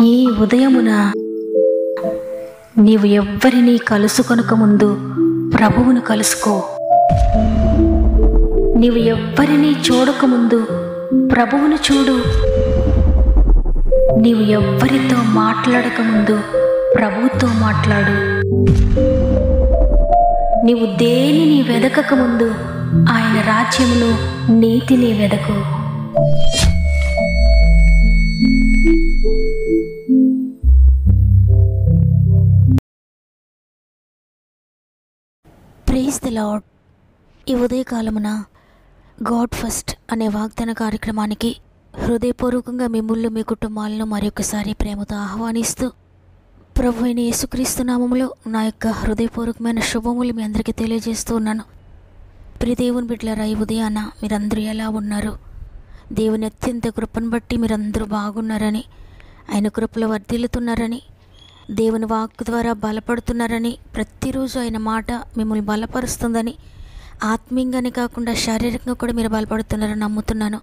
ఈ ఉదయమున నీవు ఎవ్వరినీ కలుసుకొనక ముందు ప్రభువును కలుసుకో. నీవు ఎవ్వరినీ చూడకముందు ప్రభువును చూడు. నీవు ఎవ్వరితో మాట్లాడకముందు ప్రభువుతో మాట్లాడు. నీవు దేనిని వెదకకముందు ఆయన రాజ్యమును నీతిని వెదకు. Praise the lord. ఈ ఉదయకాలమున గాడ్ ఫస్ట్ అనే వాగ్దాన కార్యక్రమానికి హృదయపూర్వకంగా మిమ్మల్ని మీ కుటుంబాలను మరొకసారి ప్రేమతో ఆహ్వానిస్తూ ప్రభు అయిన యేసుక్రీస్తు నామములో నా యొక్క హృదయపూర్వకమైన శుభములు మీ అందరికీ తెలియజేస్తూ ఉన్నాను. ప్రియ దేవుని బిడ్డలారా, ఈ ఉదయాన మీరందరూ ఎలా ఉన్నారు? దేవుని అత్యంత కృపను బట్టి మీరందరూ బాగున్నారని, ఆయన కృపలో వర్ధిల్లుతున్నారని, దేవుని వాక్కు ద్వారా బలపడుతున్నారని, ప్రతిరోజు ఆయన మాట మిమ్మల్ని బలపరుస్తుందని, ఆత్మీయంగానే కాకుండా శారీరకంగా కూడా మీరు బలపడుతున్నారని నమ్ముతున్నాను.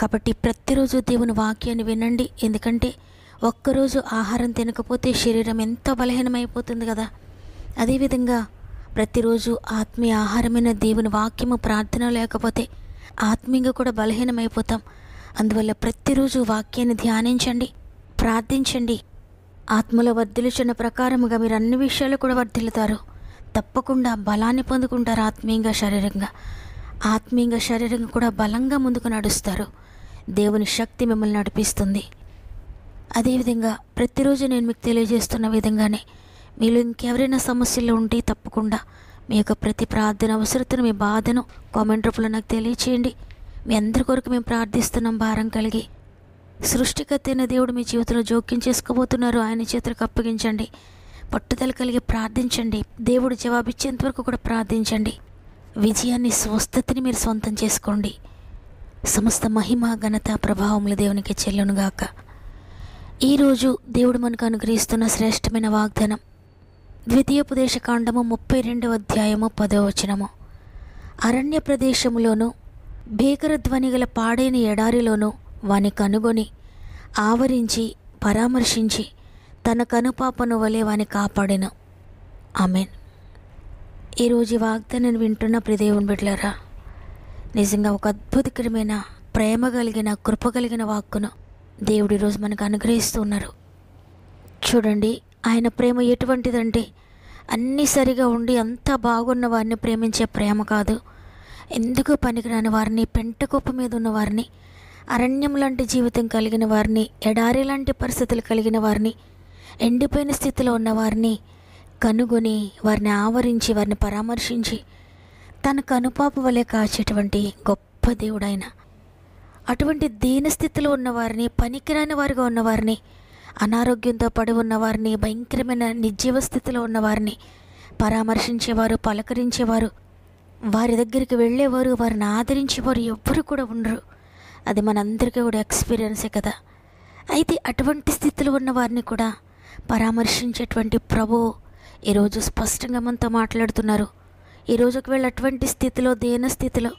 కాబట్టి ప్రతిరోజు దేవుని వాక్యాన్ని వినండి. ఎందుకంటే ఒక్కరోజు ఆహారం తినకపోతే శరీరం ఎంతో బలహీనమైపోతుంది కదా. అదేవిధంగా ప్రతిరోజు ఆత్మీయ ఆహారమైన దేవుని వాక్యము ప్రార్థన లేకపోతే ఆత్మీయంగా కూడా బలహీనమైపోతాం. అందువల్ల ప్రతిరోజు వాక్యాన్ని ధ్యానించండి, ప్రార్థించండి. ఆత్మలో వర్ధిల్లుచున్న ప్రకారముగా మీరు అన్ని విషయాలు కూడా వర్ధిల్లుతారు. తప్పకుండా బలాన్ని పొందుకుంటారు. ఆత్మీయంగా శరీరంగా కూడా బలంగా ముందుకు నడుస్తారు. దేవుని శక్తి మిమ్మల్ని నడిపిస్తుంది. అదేవిధంగా ప్రతిరోజు నేను మీకు తెలియజేస్తున్న విధంగానే మీలో ఇంకెవరైనా సమస్యలు ఉంటే తప్పకుండా మీ యొక్క ప్రతి ప్రార్థన అవసరతను, మీ బాధను కామెంట్ రూపంలో నాకు తెలియచేయండి. మీ అందరి కొరకు మేము ప్రార్థిస్తున్నాం భారం కలిగి. సృష్టికర్త అయిన దేవుడు మీ జీవితంలో జోక్యం చేసుకోబోతున్నారు. ఆయన చేతులకు అప్పగించండి. పట్టుదల కలిగి ప్రార్థించండి. దేవుడు జవాబిచ్చేంత వరకు కూడా ప్రార్థించండి. విజయాన్ని, స్వస్థతని మీరు సొంతం చేసుకోండి. సమస్త మహిమ, ఘనత, ప్రభావములు దేవునికి చెల్లునుగాక. ఈరోజు దేవుడు మనకు అనుగ్రహిస్తున్న శ్రేష్టమైన వాగ్దానం ద్వితీయోపదేశకాండము 32వ అధ్యాయము 10వ వచనము. అరణ్య ప్రదేశములోను భీకరధ్వని గల పాడైన ఎడారిలోనూ వాని కనుగొని ఆవరించి పరామర్శించి తన కనుపాపను వలె వాని కాపాడెను. ఆమెన్. ఈరోజు వాగ్దానాన్ని వింటున్న ప్రియదేవుని బిడ్డలారా, నిజంగా ఒక అద్భుతకరమైన ప్రేమ కలిగిన, కృప కలిగిన వాక్కును దేవుడు ఈరోజు మనకు అనుగ్రహిస్తూ ఉన్నారు. చూడండి, ఆయన ప్రేమ ఎటువంటిదంటే అన్నీ సరిగా ఉండి అంతా బాగున్న వారిని ప్రేమించే ప్రేమ కాదు. ఎందుకు పనికిరాని వారిని, పెంటకుప్ప మీద ఉన్న వారిని, అరణ్యం లాంటి జీవితం కలిగిన వారిని, ఎడారి లాంటి పరిస్థితులు కలిగిన వారిని, ఎండిపోయిన స్థితిలో ఉన్న వారిని కనుగొని వారిని ఆవరించి వారిని పరామర్శించి తన కనుపాపు వలె కాచేటువంటి గొప్ప దేవుడైన. అటువంటి దీనస్థితిలో ఉన్నవారిని, పనికిరాని వారిగా ఉన్నవారిని, అనారోగ్యంతో పడి ఉన్నవారిని, భయంకరమైన నిర్జీవ స్థితిలో ఉన్నవారిని పరామర్శించేవారు, పలకరించేవారు, వారి దగ్గరికి వెళ్ళేవారు, వారిని ఆదరించేవారు ఎవ్వరు కూడా ఉండరు. అది మనందరికీ కూడా ఎక్స్పీరియన్సే కదా. అయితే అటువంటి స్థితిలో ఉన్న వారిని కూడా పరామర్శించేటువంటి ప్రభువు ఈరోజు స్పష్టంగా మనతో మాట్లాడుతున్నారు. ఈరోజు ఒకవేళ అటువంటి స్థితిలో, దేన స్థితిలో,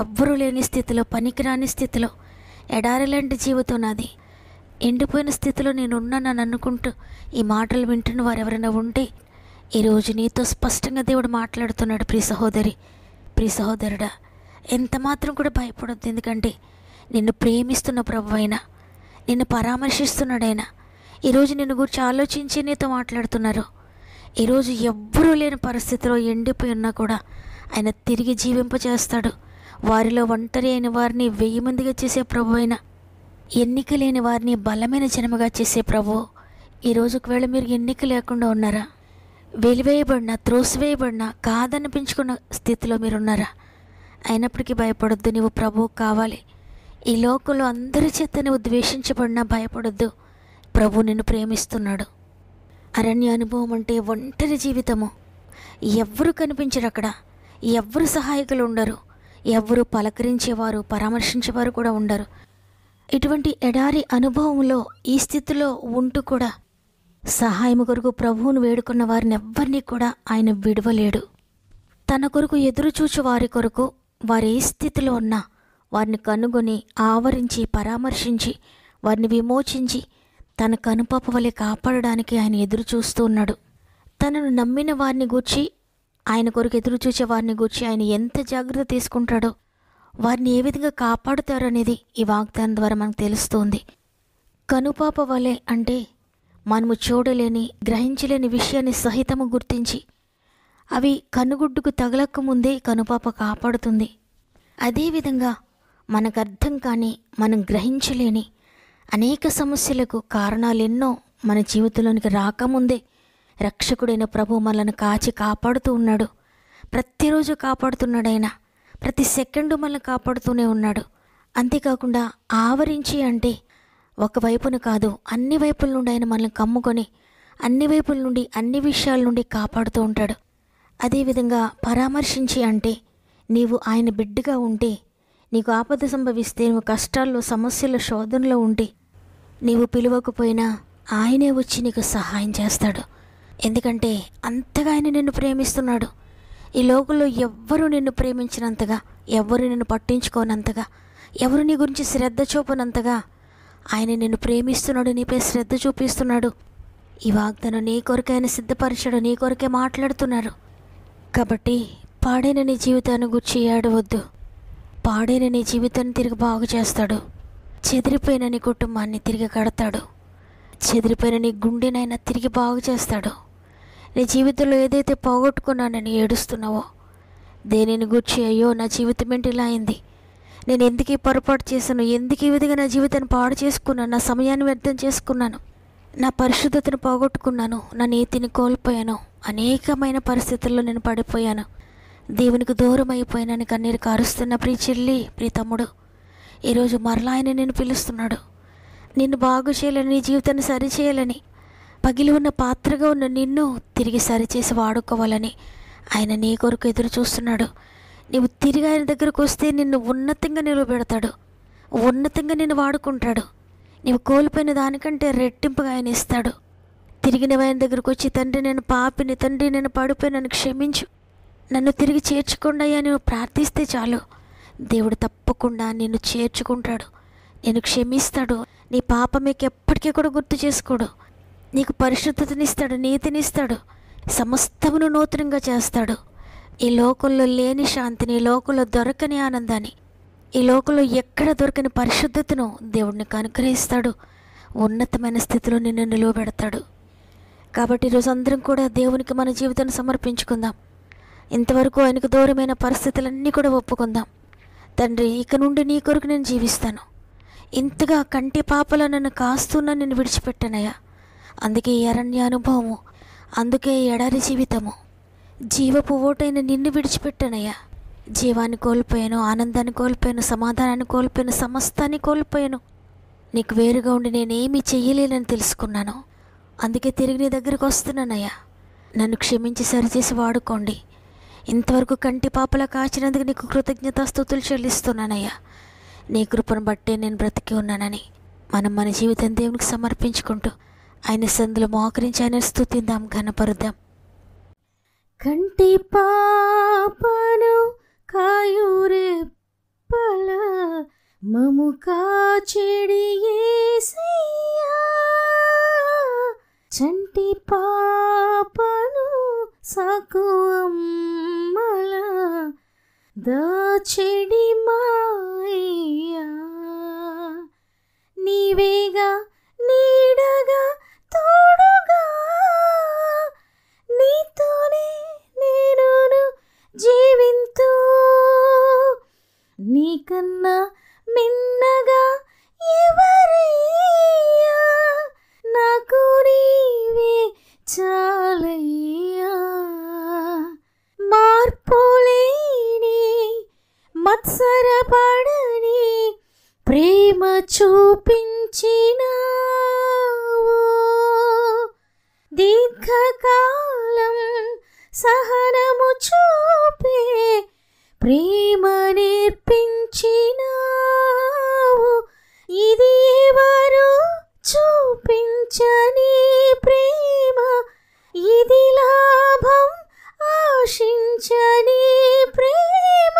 ఎవ్వరూ లేని స్థితిలో, పనికిరాని స్థితిలో, ఎడారి లాంటి జీవితం నాది, ఎండిపోయిన స్థితిలో నేను ఉన్నానని అనుకుంటూ ఈ మాటలు వింటున్న వారు ఎవరైనా ఉంటే ఈరోజు నీతో స్పష్టంగా దేవుడు మాట్లాడుతున్నాడు. ప్రియ సహోదరి, ప్రియ సహోదరుడా, ఎంత మాత్రం కూడా భయపడొద్దు. ఎందుకంటే నిన్ను ప్రేమిస్తున్న ప్రభు అయినా, నిన్ను పరామర్శిస్తున్నాడైనా, ఈరోజు నిన్ను గురించి ఆలోచించి నీతో మాట్లాడుతున్నారు. ఈరోజు ఎవ్వరూ లేని పరిస్థితిలో ఎండిపోయి ఉన్నా కూడా ఆయన తిరిగి జీవింపచేస్తాడు. వారిలో ఒంటరి అయిన వారిని 1000 మందిగా చేసే ప్రభు అయిన, ఎన్నిక లేని వారిని బలమైన జనముగా చేసే ప్రభు. ఈరోజు ఒకవేళ మీరు ఎన్నిక లేకుండా ఉన్నారా? వెలివేయబడిన, త్రోసివేయబడిన, కాదనిపించుకున్న స్థితిలో మీరున్నారా? అయినప్పటికీ భయపడొద్దు. నీవు ప్రభువు కావాలి. ఈ లోకంలో అందరి చేత నువ్వు ద్వేషించబడినా భయపడొద్దు. ప్రభు నిన్ను ప్రేమిస్తున్నాడు. అరణ్య అనుభవం అంటే ఒంటరి జీవితము. ఎవ్వరు కనిపించరు అక్కడ, ఎవ్వరు సహాయకులు ఉండరు, ఎవ్వరు పలకరించేవారు, పరామర్శించేవారు కూడా ఉండరు. ఇటువంటి ఎడారి అనుభవంలో, ఈ స్థితిలో ఉంటూ కూడా సహాయము కొరకు ప్రభువును వేడుకున్న వారిని ఎవ్వరినీ కూడా ఆయన విడవలేడు. తన కొరకు ఎదురుచూచు వారి కొరకు వారు ఏ స్థితిలో ఉన్నా వారిని కనుగొని ఆవరించి పరామర్శించి వారిని విమోచించి తన కనుపాప వలె కాపాడడానికి ఆయన ఎదురు చూస్తూ ఉన్నాడు. తనను నమ్మిన వారిని గూర్చి, ఆయన కొరకు ఎదురు చూసే వారిని గూర్చి ఆయన ఎంత జాగ్రత్త తీసుకుంటాడో, వారిని ఏ విధంగా కాపాడుతారనేది ఈ వాగ్దానం ద్వారా మనకు తెలుస్తుంది. కనుపాప వలె అంటే మనము చూడలేని, గ్రహించలేని విషయాన్ని సహితము గుర్తించి అవి కనుగుడ్డుకు తగలక ముందే కనుపాప కాపాడుతుంది. అదేవిధంగా మనకు అర్థం కాని, మనం గ్రహించలేని అనేక సమస్యలకు కారణాలెన్నో మన జీవితంలోనికి రాకముందే రక్షకుడైన ప్రభు మనల్ని కాచి కాపాడుతూ ఉన్నాడు. ప్రతిరోజు కాపాడుతున్నాడు ఆయన. ప్రతి సెకండు మనల్ని కాపాడుతూనే ఉన్నాడు. అంతేకాకుండా ఆవరించి అంటే ఒకవైపున కాదు, అన్ని వైపుల నుండి ఆయన మనల్ని కమ్ముకొని అన్ని వైపుల నుండి, అన్ని విషయాల నుండి కాపాడుతూ ఉంటాడు. అదేవిధంగా పరామర్శించి అంటే నీవు ఆయన బిడ్డగా ఉంటే, నీకు ఆపద సంభవిస్తే, నువ్వు కష్టాల్లో, సమస్యల శోధనలో ఉంటే, నీవు పిలువకపోయినా ఆయనే వచ్చి నీకు సహాయం చేస్తాడు. ఎందుకంటే అంతగా ఆయన నిన్ను ప్రేమిస్తున్నాడు. ఈ లోకంలో ఎవ్వరూ నిన్ను ప్రేమించినంతగా, ఎవ్వరు నిన్ను పట్టించుకోనంతగా, ఎవరు నీ గురించి శ్రద్ధ చూపనంతగా ఆయన నిన్ను ప్రేమిస్తున్నాడు, నీపై శ్రద్ధ చూపిస్తున్నాడు. ఈ వాగ్దానం నీ కొరకే ఆయన సిద్ధపరిచాడు, నీ కొరకే మాట్లాడుతున్నారు. కాబట్టి పాడైన నీ జీవితాన్ని గురించి ఏడవద్దు. పాడైన నీ జీవితాన్ని తిరిగి బాగు చేస్తాడు. చెదిరిపోయిన నీ కుటుంబాన్ని తిరిగి కడతాడు. చెదిరిపోయిన నీ గుండెనైనా తిరిగి బాగు చేస్తాడు. నీ జీవితంలో ఏదైతే పోగొట్టుకున్నానని ఏడుస్తున్నావో, దేనిని గూర్చి అయ్యో నా జీవితం ఏంటి ఇలా అయింది, నేను ఎందుకు ఈ పొరపాటు చేశాను, ఎందుకు ఈ విధంగా నా జీవితాన్ని పాడు చేసుకున్నాను, నా సమయాన్ని వ్యర్థం చేసుకున్నాను, నా పరిశుద్ధతను పోగొట్టుకున్నాను, నా నీతిని కోల్పోయాను, అనేకమైన పరిస్థితుల్లో నేను పడిపోయాను, దేవునికి దూరం అయిపోయానని కన్నీరు కారుస్తున్న ప్రియ చెల్లి, ప్రియ తమ్ముడు, ఈరోజు మరలా ఆయన నిన్ను పిలుస్తున్నాడు. నిన్ను బాగు చేయాలని, నీ జీవితాన్ని సరిచేయాలని, పగిలి ఉన్న పాత్రగా ఉన్న నిన్ను తిరిగి సరిచేసి వాడుకోవాలని ఆయన నీ కొరకు ఎదురు చూస్తున్నాడు. నీవు తిరిగి ఆయన దగ్గరకు వస్తే నిన్ను ఉన్నతంగా నిలబెడతాడు, ఉన్నతంగా నిన్ను వాడుకుంటాడు. నీవు కోల్పోయిన దానికంటే రెట్టింపుగా ఆయన ఇస్తాడు. తిరిగి నువ్వు ఆయన దగ్గరకు వచ్చి, తండ్రి నేను పాపిని, తండ్రి నేను పడిపోయి నన్ను క్షమించు, నన్ను తిరిగి చేర్చుకోండి అయ్యా నువ్వు ప్రార్థిస్తే చాలు, దేవుడు తప్పకుండా నిన్ను చేర్చుకుంటాడు, నేను క్షమిస్తాడు. నీ పాపం మీకు ఎప్పటికీ కూడా గుర్తు చేసుకోడు. నీకు పరిశుద్ధతనిస్తాడు, నీతినిస్తాడు, సమస్తమును నూతనంగా చేస్తాడు. ఈ లోకంలో లేని శాంతిని, ఈ లోకంలో దొరకని ఆనందాన్ని, ఈ లోకంలో ఎక్కడ దొరకని పరిశుద్ధతను దేవుడిని అనుగ్రహిస్తాడు. ఉన్నతమైన స్థితిలో నిన్ను నిలువబెడతాడు. కాబట్టి ఈరోజు అందరం కూడా దేవునికి మన జీవితాన్ని సమర్పించుకుందాం. ఇంతవరకు ఆయనకు దూరమైన పరిస్థితులన్నీ కూడా ఒప్పుకుందాం. తండ్రి, ఇక నుండి నీ కొరకు నేను జీవిస్తాను. ఇంతగా కంటి పాపల నన్ను కాస్తున్నా నేను విడిచిపెట్టానయ్యా. అందుకే ఈ అరణ్య అనుభవము, అందుకే ఎడారి జీవితము, జీవపు ఓటైన నిన్ను విడిచిపెట్టానయ్యా. జీవాన్ని కోల్పోయాను, ఆనందాన్ని కోల్పోయాను, సమాధానాన్ని కోల్పోయాను, సమస్తాన్ని కోల్పోయాను. నీకు వేరుగా ఉండి నేనేమీ చెయ్యలేనని తెలుసుకున్నాను. అందుకే తిరిగి నీ దగ్గరికి వస్తున్నానయ్యా. నన్ను క్షమించి సరిచేసి వాడుకోండి. ఇంతవరకు కంటి పాపలా కాచినందుకు నీకు కృతజ్ఞతాస్తుతులు చెల్లిస్తున్నానయ్యా. నీ కృపను బట్టే నేను బ్రతికి ఉన్నానని మనం మన జీవితం దేవునికి సమర్పించుకుంటూ ఆయన సందులో మోకరించి ఆయన స్తుతిద్దాం, ఘనపరుద్దాం. కంటి పాపను కాయురెప్పల మము కాచెడి యేసయ్యా, చంటి పాపను సాకు అమ్మల దాచెడి మాయ్యా, నీవేగా నీడగా తోడుగా, నీతోనే నేను జీవింతూ, నీకన్నా మిన్నగా ఎవరయ్యా, నాకు నీవే చాలయ్యా. మార్పులేని మత్సరపడని ప్రేమ చూపించినావు, దీర్ఘకాలం సహనము చూపే ప్రేమ నేర్పించినావు. ఇది ఎవరు చూపించని ప్రేమ, ఇది లాభం ఆశించని ప్రేమ,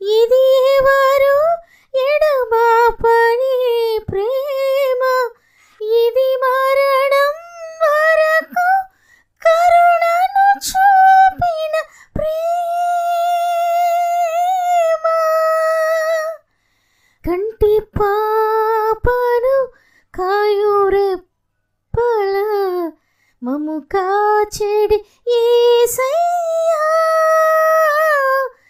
ఇది ఎవరు ఎడబాపని ప్రేమ, ఇది కనురెప్పల మము కాచెడి యేసయ్యా,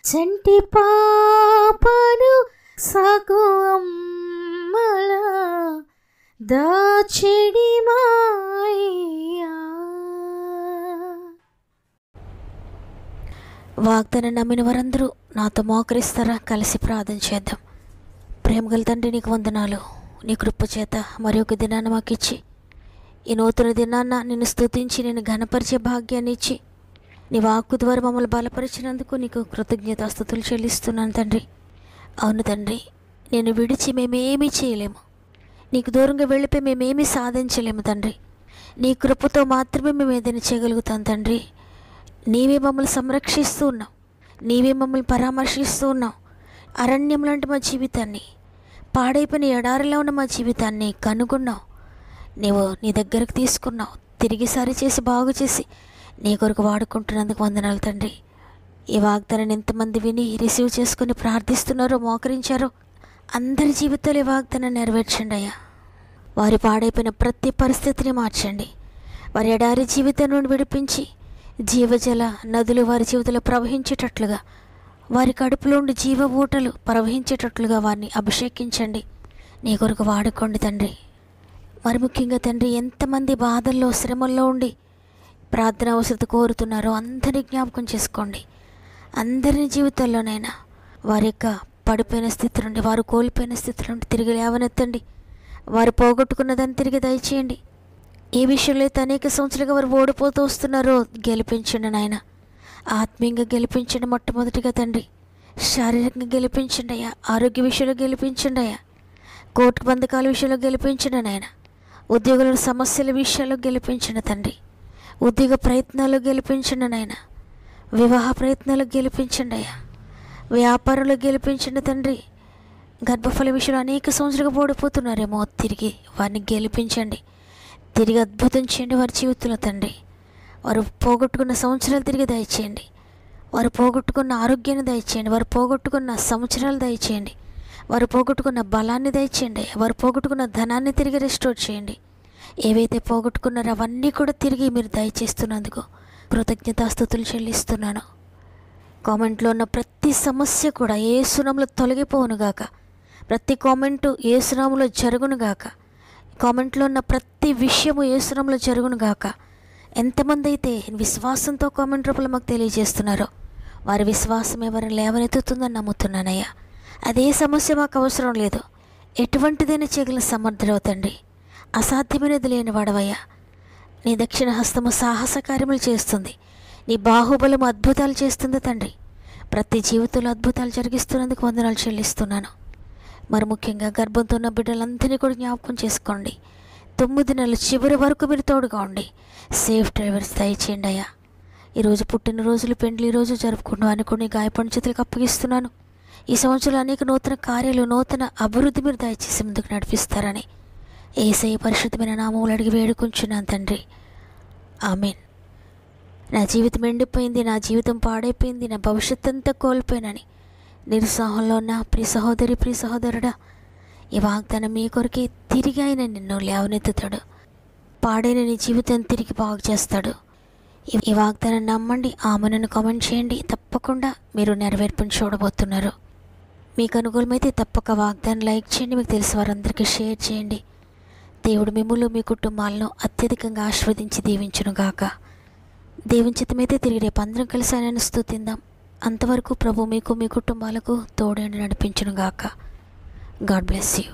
చంటి పాపను సాకు అమ్మల దాచెడి మాయ్యా. వాగ్దానం నమ్మిన వారందరూ నాతో మోకరిస్తారా? కలిసి ప్రార్థన చేద్దాం. ప్రేమగల తండ్రి, నీకు వందనాలు. నీ కృప చేత మరి ఒక దినాన్ని మాకు ఇచ్చి, ఈ నూతన దినాన్న నిన్ను స్తుతించి నేను ఘనపరిచే భాగ్యాన్ని ఇచ్చి, నీ వాక్కు ద్వారా మమ్మల్ని బలపరిచినందుకు నీకు కృతజ్ఞతాస్తుతులు చెల్లిస్తున్నాను తండ్రి. అవును తండ్రి, నేను విడిచి మేమేమీ చేయలేము, నీకు దూరంగా వెళ్ళిపోయి మేమేమీ సాధించలేము తండ్రి. నీ కృపతో మాత్రమే మేము ఏదైనా చేయగలుగుతాం తండ్రి. నీవే మమ్మల్ని సంరక్షిస్తూ ఉన్నావు, నీవే మమ్మల్ని పరామర్శిస్తూ ఉన్నావు. అరణ్యం లాంటి మా జీవితాన్ని, పాడైపోయిన ఎడారిలో ఉన్న మా జీవితాన్ని కనుగొన్నావు. నీవు నీ దగ్గరకు తీసుకున్నావు, తిరిగి సరి చేసి బాగు చేసి నీ కొరకు వాడుకుంటున్నందుకు వందనాలు తండ్రి. ఈ వాగ్దానాన్ని ఎంతమంది విని రిసీవ్ చేసుకుని ప్రార్థిస్తున్నారో, మోకరించారో, అందరి జీవితాలు ఈ వాగ్దానాన్ని నెరవేర్చండి అయ్యా. వారి పాడైపోయిన ప్రతి పరిస్థితిని మార్చండి. వారి ఎడారి జీవితం నుండి విడిపించి జీవజల నదులు వారి జీవితంలో ప్రవహించేటట్లుగా, వారి కడుపులో ఉండి జీవ ఊటలు ప్రవహించేటట్లుగా వారిని అభిషేకించండి. నీ కొరకు వాడుకోండి తండ్రి. మరి ముఖ్యంగా తండ్రి, ఎంతమంది బాధల్లో శ్రమల్లో ఉండి ప్రార్థన అవసరత కోరుతున్నారో అందరినీ జ్ఞాపకం చేసుకోండి. అందరి జీవితాల్లోనైనా వారి యొక్క పడిపోయిన స్థితి నుండి, వారు కోల్పోయిన స్థితి నుండి తిరిగి లేవనెత్తండి. వారు పోగొట్టుకున్నదాన్ని తిరిగి దయచేయండి. ఏ విషయంలో అయితే అనేక సంవత్సరాలుగా వారు ఓడిపోతూ వస్తున్నారో గెలిపించండి నాయన. ఆత్మీయంగా గెలిపించండి మొట్టమొదటిగా తండ్రి. శారీరకంగా గెలిపించండి అయ్యా. ఆరోగ్య విషయంలో గెలిపించండి అయ్యా. కోర్టు బంధకాల విషయంలో గెలిపించండి నాయన. ఉద్యోగుల సమస్యల విషయాల్లో గెలిపించండి తండ్రి. ఉద్యోగ ప్రయత్నాలు గెలిపించండి నాయన. వివాహ ప్రయత్నాలు గెలిపించండి అయ్యా. వ్యాపారంలో గెలిపించండి తండ్రి. గర్భఫల విషయంలో అనేక సంవత్సరాలుగా ఓడిపోతున్నారేమో, తిరిగి వారిని గెలిపించండి. తిరిగి అద్భుతం చేయండి వారి జీవితంలో తండ్రి. వారు పోగొట్టుకున్న సంవత్సరాలు తిరిగి దయచేయండి. వారు పోగొట్టుకున్న ఆరోగ్యాన్ని దయచేయండి. వారు పోగొట్టుకున్న సంవత్సరాలు దయచేయండి. వారు పోగొట్టుకున్న బలాన్ని దయచేయండి. వారు పోగొట్టుకున్న ధనాన్ని తిరిగి రెస్టోర్ చేయండి. ఏవైతే పోగొట్టుకున్నారో అవన్నీ కూడా తిరిగి మీరు దయచేస్తున్నందుకు కృతజ్ఞతాస్తుతులు చెల్లిస్తున్నాను. కామెంట్లో ఉన్న ప్రతి సమస్య కూడా యేసు నామములో తొలగిపోవునుగాక. ప్రతి కామెంటు యేసు నామములో జరుగునుగాక. కామెంట్లో ఉన్న ప్రతి విషయము యేసు నామములో జరుగునుగాక. ఎంతమంది అయితే విశ్వాసంతో కామెంట్ రూపంలో మాకు తెలియజేస్తున్నారో వారి విశ్వాసం ఎవరిని లేవనెత్తుతుందని నమ్ముతున్నానయ్యా. అదే సమస్య మాకు అవసరం లేదు, ఎటువంటిదైనా చేయగల సమర్థుడవు తండ్రి. అసాధ్యమైనది లేని వాడవయ్యా. నీ దక్షిణ హస్తము సాహస కార్యములు చేస్తుంది. నీ బాహుబలము అద్భుతాలు చేస్తుంది తండ్రి. ప్రతి జీవితంలో అద్భుతాలు జరిగిస్తున్నందుకు వందనాలు చెల్లిస్తున్నాను. మరి ముఖ్యంగా గర్భంతో ఉన్న బిడ్డలందరినీ కూడా జ్ఞాపకం చేసుకోండి. 9 నెలల చివరి వరకు మీరు తోడుగా ఉండి సేఫ్ డ్రైవర్స్ దయచేయండి అయ్యా. ఈరోజు పుట్టినరోజులు, పెండ్లి రోజు జరుపుకుంటూ అనుకుని గాయపడిన చేతులకు అప్పగిస్తున్నాను. ఈ సంవత్సరంలో అనేక నూతన కార్యాలు, నూతన అభివృద్ధి మీరు దయచేసి ముందుకు నడిపిస్తారని యేసయ్య పరిశుద్ధమైన నామములో అడిగి వేడుకుంటున్నాను తండ్రి. ఆమేన్. నా జీవితం ఎండిపోయింది, నా జీవితం పాడైపోయింది, నా భవిష్యత్ అంతా కోల్పోయినని నిరుత్సాహంలో ఉన్న ప్రియ సహోదరి, ప్రియ సహోదరుడా, ఈ వాగ్దానం మీ కొరకే. తిరిగి ఆయన నిన్ను లేవనెత్తుతాడు. పాడైన నీ జీవితం తిరిగి బాగు చేస్తాడు. ఈ వాగ్దానం నమ్మండి. ఆమెను కామెంట్ చేయండి. తప్పకుండా మీరు నెరవేర్పుని చూడబోతున్నారు. మీకు అనుకూలమైతే తప్పక వాగ్దానం లైక్ చేయండి. మీకు తెలిసిన వారందరికీ షేర్ చేయండి. దేవుడు మిమ్ములు, మీ కుటుంబాలను అత్యధికంగా ఆశీర్వదించి దీవించునుగాక. దేవుని చిత్తమైతే తిరిగి రేపు అందరం కలిసి ఆయనను స్తుతిందాం. అంతవరకు ప్రభు మీకు, మీ కుటుంబాలకు తోడేండి నడిపించునుగాక. God bless you.